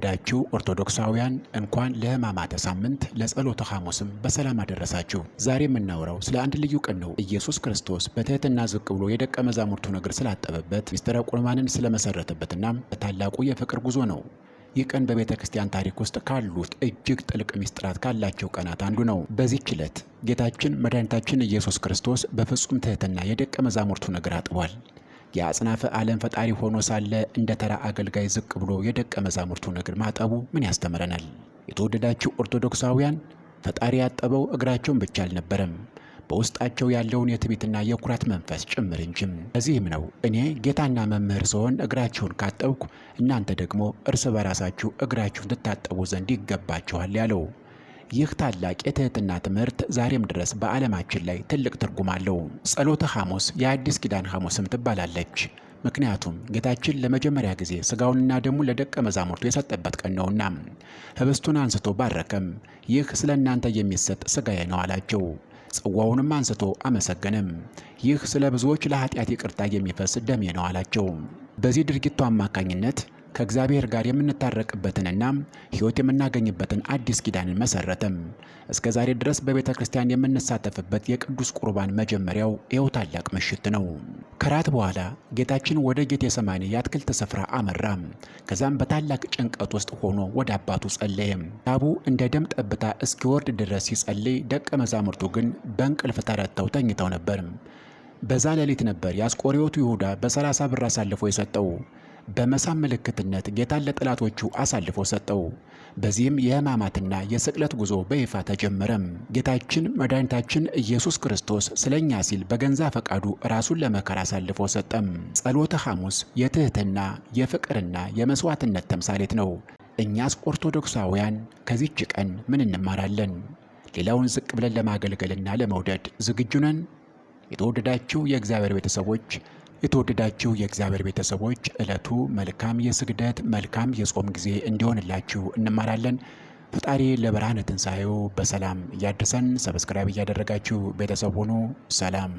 የተወደዳችሁ ኦርቶዶክሳውያን እንኳን ለሕማማተ ሳምንት ለጸሎተ ሐሙስም በሰላም አደረሳችሁ። ዛሬ የምናወራው ስለ አንድ ልዩ ቀን ነው። ኢየሱስ ክርስቶስ በትህትና ዝቅ ብሎ የደቀ መዛሙርቱን እግር ስላጠበበት፣ ምስጢረ ቁርባንን ስለመሰረተበትና ታላቁ የፍቅር ጉዞ ነው። ይህ ቀን በቤተ ክርስቲያን ታሪክ ውስጥ ካሉት እጅግ ጥልቅ ምስጢራት ካላቸው ቀናት አንዱ ነው። በዚህች ዕለት ጌታችን መድኃኒታችን ኢየሱስ ክርስቶስ በፍጹም ትህትና የደቀ መዛሙርቱን እግር አጥቧል። የአጽናፈ ዓለም ፈጣሪ ሆኖ ሳለ እንደ ተራ አገልጋይ ዝቅ ብሎ የደቀ መዛሙርቱን እግር ማጠቡ ምን ያስተምረናል? የተወደዳችሁ ኦርቶዶክሳውያን፣ ፈጣሪ ያጠበው እግራቸውን ብቻ አልነበረም፣ በውስጣቸው ያለውን የትዕቢትና የኩራት መንፈስ ጭምር እንጂም። ለዚህም ነው እኔ ጌታና መምህር ስሆን እግራችሁን ካጠብኩ እናንተ ደግሞ እርስ በራሳችሁ እግራችሁን ትታጠቡ ዘንድ ይገባችኋል ያለው። ይህ ታላቅ የትህትና ትምህርት ዛሬም ድረስ በዓለማችን ላይ ትልቅ ትርጉም አለው። ጸሎተ ሐሙስ የአዲስ ኪዳን ሐሙስም ትባላለች። ምክንያቱም ጌታችን ለመጀመሪያ ጊዜ ሥጋውንና ደሙን ለደቀ መዛሙርቱ የሰጠበት ቀን ነውና። ኅብስቱን አንስቶ ባረከም፣ ይህ ስለ እናንተ የሚሰጥ ሥጋዬ ነው አላቸው። ጽዋውንም አንስቶ አመሰገነም፣ ይህ ስለ ብዙዎች ለኃጢአት ይቅርታ የሚፈስ ደሜ ነው አላቸው። በዚህ ድርጊቱ አማካኝነት ከእግዚአብሔር ጋር የምንታረቅበትንና ሕይወት የምናገኝበትን አዲስ ኪዳንን መሰረተም። እስከ ዛሬ ድረስ በቤተ ክርስቲያን የምንሳተፍበት የቅዱስ ቁርባን መጀመሪያው ይኸው ታላቅ ምሽት ነው። ከራት በኋላ ጌታችን ወደ ጌቴሰማኒ የአትክልት ስፍራ አመራም። ከዛም በታላቅ ጭንቀት ውስጥ ሆኖ ወደ አባቱ ጸለየም። ላቡ እንደ ደም ጠብታ እስኪወርድ ድረስ ሲጸልይ፣ ደቀ መዛሙርቱ ግን በእንቅልፍ ተረተው ተኝተው ነበር። በዛ ሌሊት ነበር የአስቆሮቱ ይሁዳ በ30 ብር አሳልፎ የሰጠው። በመሳም ምልክትነት ጌታን ለጠላቶቹ አሳልፎ ሰጠው። በዚህም የሕማማትና የስቅለት ጉዞ በይፋ ተጀመረም። ጌታችን መድኃኒታችን ኢየሱስ ክርስቶስ ስለኛ ሲል በገንዛ ፈቃዱ ራሱን ለመከራ አሳልፎ ሰጠም። ጸሎተ ሐሙስ የትህትና የፍቅርና የመስዋዕትነት ተምሳሌት ነው። እኛስ ኦርቶዶክሳውያን ከዚች ቀን ምን እንማራለን? ሌላውን ዝቅ ብለን ለማገልገልና ለመውደድ ዝግጁ ነን? የተወደዳችሁ የእግዚአብሔር ቤተሰቦች ዕለቱ መልካም የስግደት መልካም የጾም ጊዜ እንዲሆንላችሁ እንማራለን። ፈጣሪ ለብርሃነ ትንሣኤው በሰላም እያደረሰን። ሰብስክራይብ እያደረጋችሁ ቤተሰብ ሁኑ። ሰላም